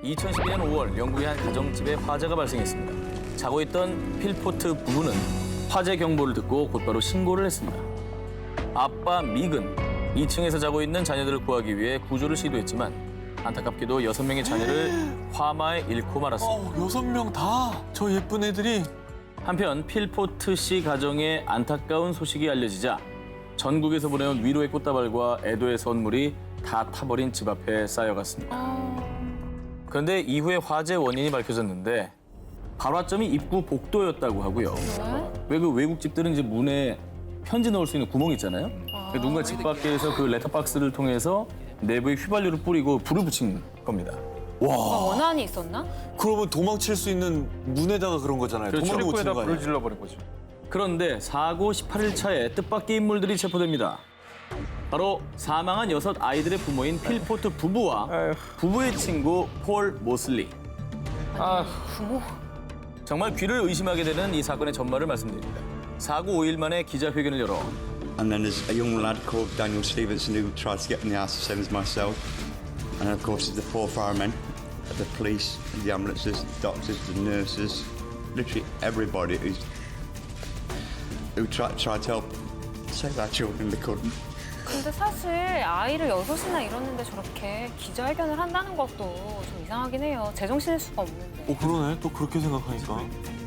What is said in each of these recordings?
2012년 5월 영국의 한 가정집에 화재가 발생했습니다. 자고 있던 필포트 부부는 화재 경보를 듣고 곧바로 신고를 했습니다. 아빠 믹은 2층에서 자고 있는 자녀들을 구하기 위해 구조를 시도했지만 안타깝게도 6명의 자녀를 화마에 잃고 말았습니다. 6명 다? 저 예쁜 애들이? 한편 필포트 씨 가정의 안타까운 소식이 알려지자 전국에서 보내온 위로의 꽃다발과 애도의 선물이 다 타버린 집 앞에 쌓여갔습니다. 그런데 이후에 화재 원인이 밝혀졌는데 발화점이 입구 복도였다고 하고요. 왜 그 외국 집들은 이제 문에 편지 넣을 수 있는 구멍이 있잖아요. 누군가 집 밖에서 그 레터박스를 통해서 내부에 휘발유를 뿌리고 불을 붙인 겁니다. 뭔가 원한이 있었나? 그러면 도망칠 수 있는 문에다가 그런 거잖아요. 도망을 못 치는 거 아니에요? 질러버린 거죠. 그런데 사고 18일 차에 뜻밖의 인물들이 체포됩니다. 바로 사망한 6 아이들의 부모인 필포트 부부와 부부의 친구 폴 모슬리. 부모. 정말 귀를 의심하게 되는 이 사건의 전말을 말씀드립니다. 사고 5일 만에 기자회견을 열어 And then there's a young lad called Daniel Stevenson who tried to get in the house, the same as myself. And of course, the 4 firemen, the police, the ambulances, the doctors, the nurses, literally everybody who tried to help save our children, they couldn't. 근데 사실 아이를 6이나 잃었는데 저렇게 기자회견을 한다는 것도 좀 이상하긴 해요. 제정신일 수가 없는데. 그러네. 또 그렇게 생각하니까.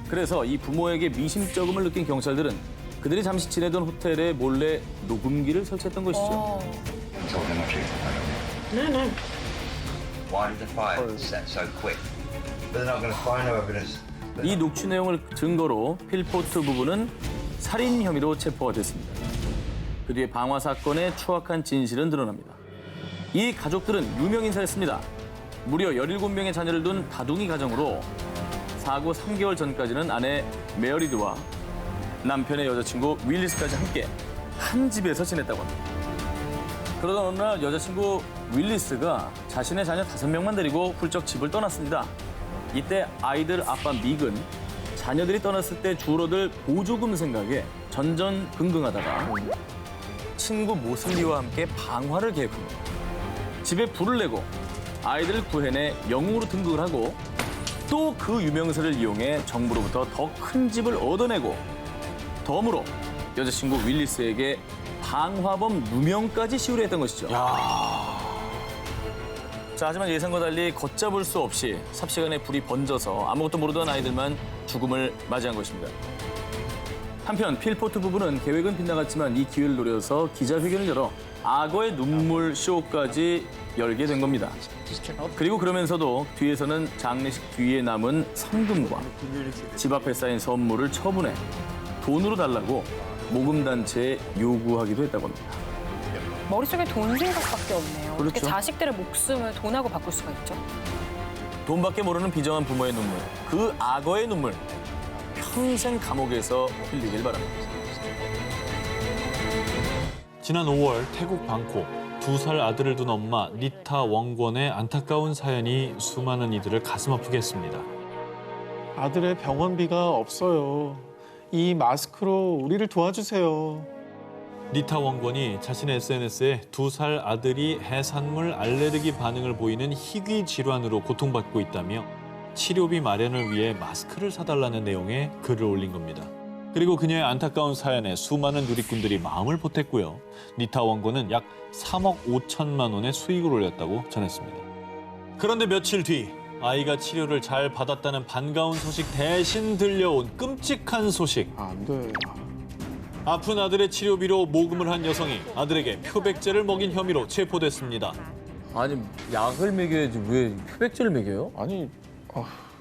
그래서 이 부모에게 미심쩍음을 느낀 경찰들은 그들이 잠시 지내던 호텔에 몰래 녹음기를 설치했던 것이죠. Told them the truth. No. Why did the fire set so quick? They're not going to find no evidence. 이 녹취 내용을 증거로 필포트 부부는 살인 혐의로 체포가 됐습니다. 그 뒤에 방화 사건의 추악한 진실은 드러납니다. 이 가족들은 유명 인사였습니다. 무려 17명의 자녀를 둔 다둥이 가정으로 사고 3개월 전까지는 아내 메어리드와 남편의 여자친구 윌리스까지 함께 한 집에서 지냈다고 합니다. 그러던 어느 날 여자친구 윌리스가 자신의 자녀 5명만 데리고 훌쩍 집을 떠났습니다. 이때 아이들 아빠 믹은 자녀들이 떠났을 때 줄어들 보조금 생각에 전전긍긍하다가 친구 모슬리와 함께 방화를 계획합니다. 집에 불을 내고 아이들을 구해내 영웅으로 등극을 하고 또 그 유명세를 이용해 정부로부터 더 큰 집을 얻어내고 덤으로 여자친구 윌리스에게 방화범 누명까지 시우려 했던 것이죠. 자, 하지만 예상과 달리 걷잡을 수 없이 삽시간에 불이 번져서 아무것도 모르던 아이들만 죽음을 맞이한 것입니다. 한편 필포트 부부는 계획은 빗나갔지만 이 기회를 노려서 기자회견을 열어 악어의 눈물 쇼까지 열게 된 겁니다. 그리고 그러면서도 뒤에서는 장례식 뒤에 남은 상금과 집 앞에 쌓인 선물을 처분해 돈으로 달라고 모금단체에 요구하기도 했다고 합니다. 머릿속에 돈 생각밖에 없네요. 그렇죠. 어떻게 자식들의 목숨을 돈하고 바꿀 수가 있죠? 돈밖에 모르는 비정한 부모의 눈물, 그 악어의 눈물, 평생 감옥에서 흘리길 바랍니다. 지난 5월 태국 방콕 2살 아들을 둔 엄마 니타 웡권의 안타까운 사연이 수많은 이들을 가슴 아프게 했습니다. 아들의 병원비가 없어요. 이 마스크로 우리를 도와주세요. 니타 웡권이 자신의 SNS에 2살 아들이 해산물 알레르기 반응을 보이는 희귀 질환으로 고통받고 있다며 치료비 마련을 위해 마스크를 사달라는 내용의 글을 올린 겁니다. 그리고 그녀의 안타까운 사연에 수많은 누리꾼들이 마음을 보탰고요. 니타 웡권은 약 3억 5천만 원의 수익을 올렸다고 전했습니다. 그런데 며칠 뒤 아이가 치료를 잘 받았다는 반가운 소식 대신 들려온 끔찍한 소식. 안 돼. 아픈 아들의 치료비로 모금을 한 여성이 아들에게 표백제를 먹인 혐의로 체포됐습니다. 아니, 약을 먹여야지 왜 표백제를 먹여요? 아니,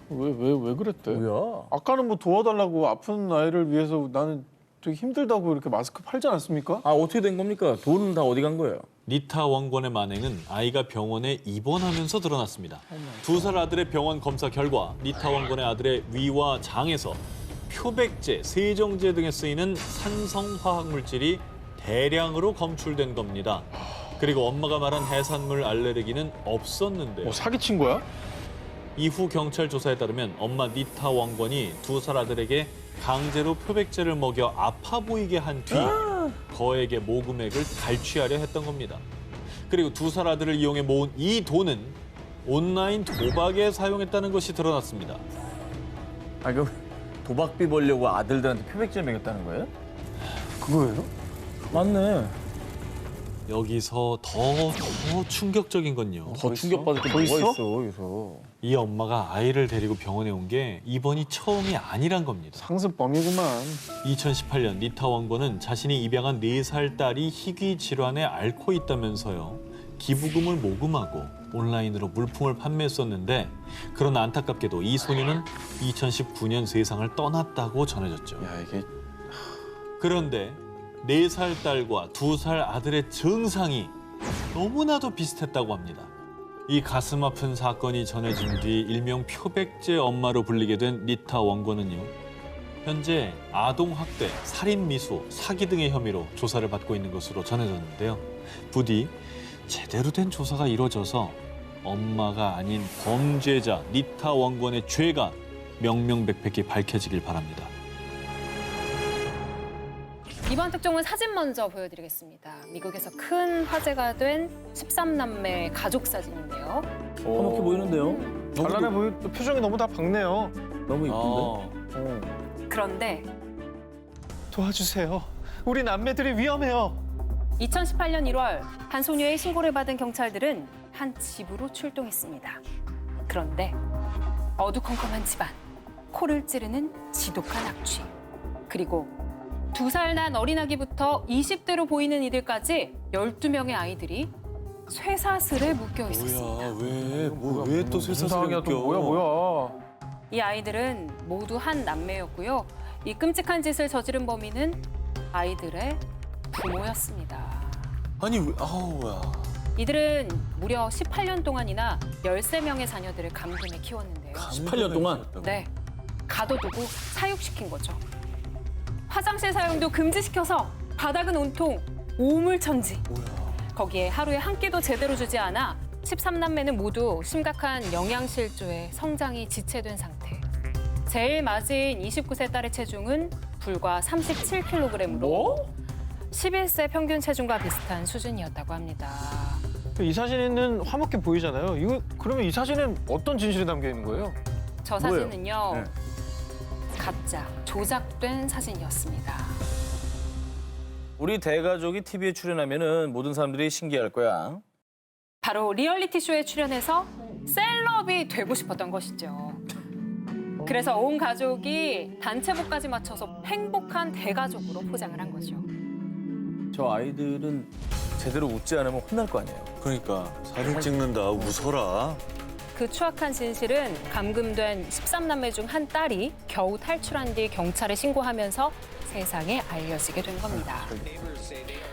왜 그랬대? 뭐야? 아까는 뭐 도와달라고 아픈 아이를 위해서 나는 되게 힘들다고 이렇게 마스크 팔지 않았습니까? 아, 어떻게 된 겁니까? 돈은 다 어디 간 거예요? 니타 웡권의 만행은 아이가 병원에 입원하면서 드러났습니다. 2살 아들의 병원 검사 결과 니타 웡권의 아들의 위와 장에서 표백제, 세정제 등에 쓰이는 산성화학 물질이 대량으로 검출된 겁니다. 그리고 엄마가 말한 해산물 알레르기는 없었는데요. 사기친 거야? 이후 경찰 조사에 따르면 엄마 니타 웡권이 2살 아들에게 강제로 표백제를 먹여 아파 보이게 한 뒤 거액의 모금액을 갈취하려 했던 겁니다. 그리고 2살 아들을 이용해 모은 이 돈은 온라인 도박에 사용했다는 것이 드러났습니다. 아, 그 도박비 벌려고 아들들한테 표백제 먹였다는 거예요? 그거예요? 맞네. 여기서 더 충격적인 건요. 더 충격받을 게 더 뭐가 있어? 있어, 여기서. 이 엄마가 아이를 데리고 병원에 온 게 이번이 처음이 아니란 겁니다. 상습범이구만. 2018년 리타 원고는 자신이 입양한 4살 딸이 희귀 질환에 앓고 있다면서요. 기부금을 모금하고 온라인으로 물품을 판매했었는데 그러나 안타깝게도 이 소녀는 2019년 세상을 떠났다고 전해졌죠. 야, 이게 그런데 4살 딸과 2살 아들의 증상이 너무나도 비슷했다고 합니다. 이 가슴 아픈 사건이 전해진 뒤 일명 표백제 엄마로 불리게 된 리타 원고는요. 현재 아동 학대, 살인 미수, 사기 등의 혐의로 조사를 받고 있는 것으로 전해졌는데요. 부디 제대로 된 조사가 이루어져서 엄마가 아닌 범죄자 리타 원권의 죄가 명명백백히 밝혀지길 바랍니다. 이번 특종은 사진 먼저 보여드리겠습니다. 미국에서 큰 화제가 된 13남매 가족 사진인데요. 화목해 보이는데요? 잘난해 보이. 표정이 너무 다 밝네요. 너무 이쁜데? 그런데 도와주세요. 우리 남매들이 위험해요. 2018년 1월 한 소녀의 신고를 받은 경찰들은 한 집으로 출동했습니다. 그런데 어두컴컴한 집안, 코를 찌르는 지독한 악취, 그리고 2살 난 어린아기부터 20대로 보이는 이들까지 12명의 아이들이 쇠사슬에 묶여 있었습니다. 왜 또 세상에 또 뭐야? 이 아이들은 모두 한 남매였고요. 이 끔찍한 짓을 저지른 범인은 아이들의 부모였습니다. 아니 왜 아우야. 이들은 무려 18년 동안이나 13명의 자녀들을 감금해 키웠는데요. 18년 동안? 네, 가둬두고 사육시킨 거죠. 화장실 사용도 금지시켜서 바닥은 온통 오물천지. 거기에 하루에 한 끼도 제대로 주지 않아 13남매는 모두 심각한 영양실조에 성장이 지체된 상태. 제일 맞은 29세 딸의 체중은 불과 37kg으로 11세 평균 체중과 비슷한 수준이었다고 합니다. 이 사진에는 화목해 보이잖아요. 이거 그러면 이 사진엔 어떤 진실이 담겨 있는 거예요? 저 사진은요, 네. 가짜, 조작된 사진이었습니다. 우리 대가족이 TV에 출연하면은 모든 사람들이 신기할 거야. 바로 리얼리티 쇼에 출연해서 셀럽이 되고 싶었던 것이죠. 그래서 온 가족이 단체복까지 맞춰서 행복한 대가족으로 포장을 한 거죠. 저 아이들은 제대로 웃지 않으면 혼날 거 아니에요. 그러니까 사진 찍는다 웃어라. 그 추악한 진실은 감금된 13남매 중 한 딸이 겨우 탈출한 뒤 경찰에 신고하면서 세상에 알려지게 된 겁니다.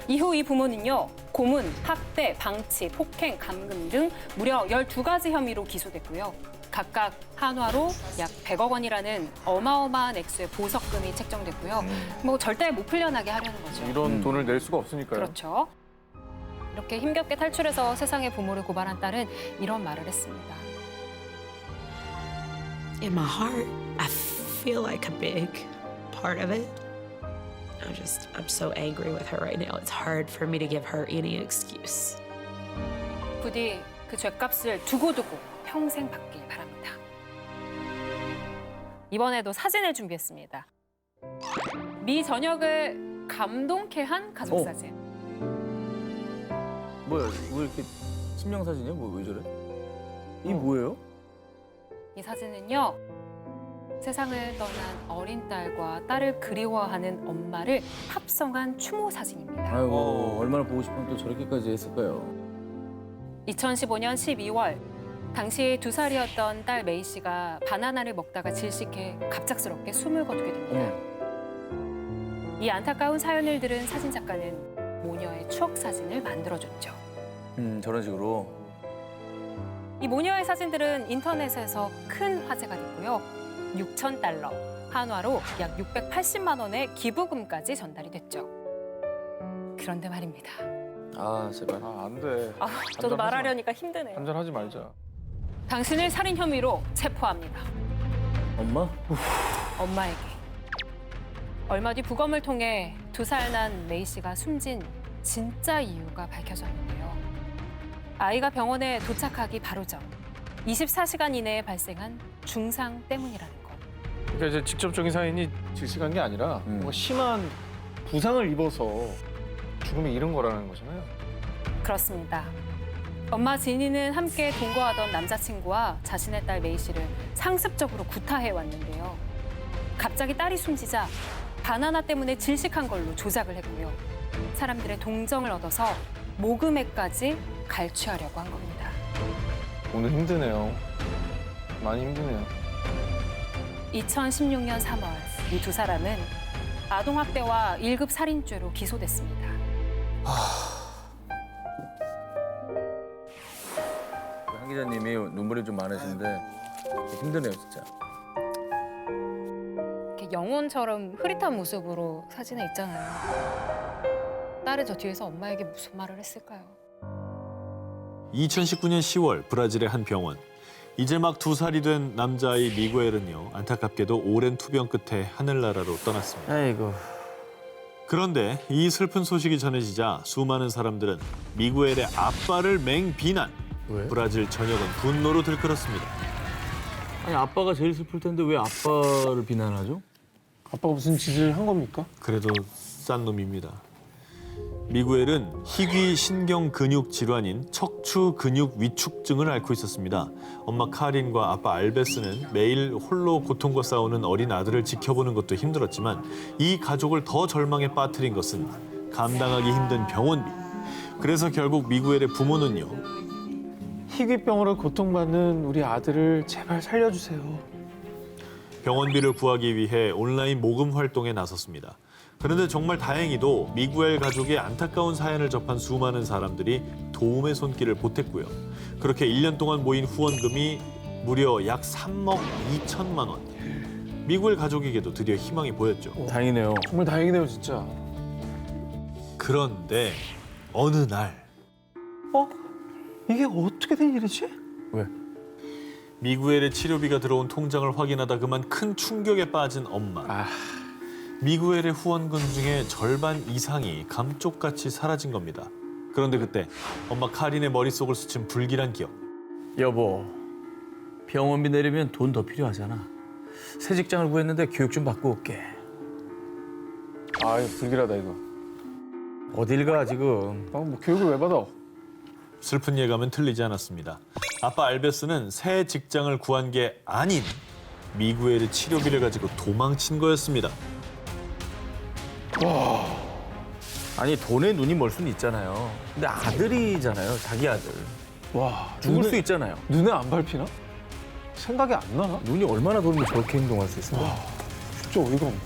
이후 이 부모는요, 고문, 학대, 방치, 폭행, 감금 등 무려 12가지 혐의로 기소됐고요. 각각 한화로 약 100억 원이라는 어마어마한 액수의 보석금이 책정됐고요. 뭐 절대 못 풀려나게 하려는 거죠. 이런 돈을 낼 수가 없으니까요. 그렇죠. 이렇게 힘겹게 탈출해서 세상의 부모를 고발한 딸은 이런 말을 했습니다. In my heart, I feel like a big part of it. I'm so angry with her right now. It's hard for me to give her any excuse. 부디 그 죄값을 두고두고 평생 받길 바랍니다. 이번에도 사진을 준비했습니다. 미 전역을 감동케 한 가족 사진. 뭐야, 왜 이렇게 신명사진이야? 왜 저래? 이게 뭐예요? 이 사진은요, 세상을 떠난 어린 딸과 딸을 그리워하는 엄마를 합성한 추모 사진입니다. 아이고, 얼마나 보고 싶으면 또 저렇게까지 했을까요? 2015년 12월, 당시 2살이었던 딸 메이 씨가 바나나를 먹다가 질식해 갑작스럽게 숨을 거두게 됩니다. 이 안타까운 사연을 들은 사진 작가는 모녀의 추억 사진을 만들어줬죠. 저런 식으로. 이 모녀의 사진들은 인터넷에서 큰 화제가 됐고요. 6,000달러, 한화로 약 680만 원의 기부금까지 전달이 됐죠. 그런데 말입니다. 아, 제발. 안 돼. 아, 저도 말하려니까 힘드네요. 한잔하지 말자. 당신을 살인 혐의로 체포합니다. 엄마? 엄마에게. 얼마 뒤 부검을 통해 2살 난 메이 씨가 숨진 진짜 이유가 밝혀졌는데요. 아이가 병원에 도착하기 바로 전 24시간 이내에 발생한 중상 때문이라는 것. 그러니까 이제 직접적인 사인이 질식한 게 아니라 뭔가 심한 부상을 입어서 죽음에 이른 거라는 거잖아요. 그렇습니다. 엄마 지니는 함께 동거하던 남자친구와 자신의 딸 메이 씨를 상습적으로 구타해 왔는데요. 갑자기 딸이 숨지자 바나나 때문에 질식한 걸로 조작을 했고요. 사람들의 동정을 얻어서 모금에까지 갈취하려고 한 겁니다. 오늘 힘드네요. 많이 힘드네요. 2016년 3월 이 두 사람은 아동학대와 1급 살인죄로 기소됐습니다. 한 기자님이 눈물이 좀 많으신데 힘드네요, 진짜. 이렇게 영혼처럼 흐릿한 모습으로 사진에 있잖아요. 딸은 저 뒤에서 엄마에게 무슨 말을 했을까요? 2019년 10월 브라질의 한 병원. 이제 막 2살이 된 남자아이 미구엘은요. 안타깝게도 오랜 투병 끝에 하늘나라로 떠났습니다. 아이고. 그런데 이 슬픈 소식이 전해지자 수많은 사람들은 미구엘의 아빠를 맹비난. 왜? 브라질 전역은 분노로 들끓었습니다. 아니 아빠가 제일 슬플 텐데 왜 아빠를 비난하죠? 아빠가 무슨 짓을 한 겁니까? 그래도 싼 놈입니다. 미구엘은 희귀 신경 근육 질환인 척추 근육 위축증을 앓고 있었습니다. 엄마 카린과 아빠 알베스는 매일 홀로 고통과 싸우는 어린 아들을 지켜보는 것도 힘들었지만 이 가족을 더 절망에 빠뜨린 것은 감당하기 힘든 병원비. 그래서 결국 미구엘의 부모는요. 희귀병으로 고통받는 우리 아들을 제발 살려주세요. 병원비를 구하기 위해 온라인 모금 활동에 나섰습니다. 그런데 정말 다행히도 미구엘 가족의 안타까운 사연을 접한 수많은 사람들이 도움의 손길을 보탰고요. 그렇게 1년 동안 모인 후원금이 무려 약 3억 2천만 원. 미구엘 가족에게도 드디어 희망이 보였죠. 다행이네요. 정말 다행이네요, 진짜. 그런데 어느 날 이게 어떻게 된 일이지? 왜? 미구엘의 치료비가 들어온 통장을 확인하다 그만 큰 충격에 빠진 엄마. 미구엘의 후원금 중에 절반 이상이 감쪽같이 사라진 겁니다. 그런데 그때 엄마 카린의 머릿속을 스친 불길한 기억. 여보, 병원비 내려면 돈 더 필요하잖아. 새 직장을 구했는데 교육 좀 받고 올게. 아, 이거 불길하다, 이거. 어딜 가 지금? 뭐 교육을 왜 받아? 슬픈 예감은 틀리지 않았습니다. 아빠 알베스는 새 직장을 구한 게 아닌 미구엘의 치료비를 가지고 도망친 거였습니다. 아니 돈에 눈이 멀 수는 있잖아요. 근데 아들이잖아요, 자기 아들. 와, 죽을 수 있잖아요. 눈에 안 밟히나? 생각이 안 나나? 눈이 얼마나 돌면 저렇게 행동할 수 있어요? 진짜 어이가 없네.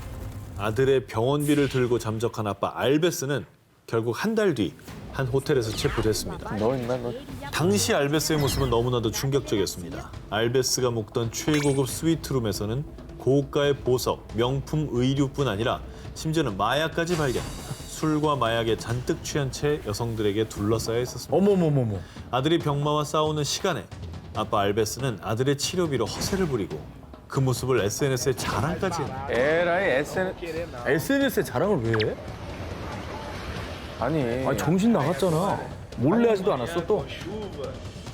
아들의 병원비를 들고 잠적한 아빠 알베스는 결국 한 달 뒤 한 호텔에서 체포됐습니다. 너 있나, 너? 당시 알베스의 모습은 너무나도 충격적이었습니다. 알베스가 묵던 최고급 스위트룸에서는 고가의 보석, 명품 의류뿐 아니라 심지어는 마약까지 발견. 술과 마약에 잔뜩 취한 채 여성들에게 둘러싸여 있었습니다. 어머머머머. 아들이 병마와 싸우는 시간에 아빠 알베스는 아들의 치료비로 허세를 부리고 그 모습을 SNS에 자랑까지 했네요. 에라이, SNS에 자랑을 왜 해? 아니 정신 나갔잖아. 몰래 하지도 않았어 또.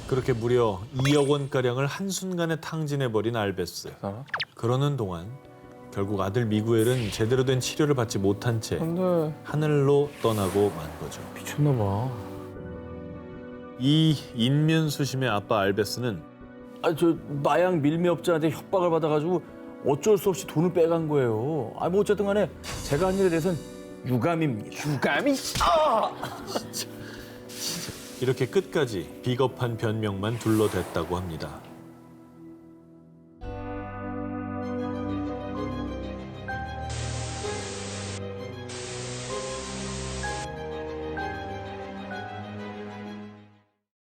그렇게 무려 2억 원가량을 한순간에 탕진해버린 알베스. 그러는 동안 결국 아들 미구엘은 제대로 된 치료를 받지 못한 채 근데 하늘로 떠나고 만 거죠. 미쳤나 봐. 이 인면수심의 아빠 알베스는 저 마약 밀매업자한테 협박을 받아가지고 어쩔 수 없이 돈을 빼간 거예요. 뭐 어쨌든 간에 제가 한 일에 대해서는 유감입니다. 유감이? 이렇게 끝까지 비겁한 변명만 둘러댔다고 합니다.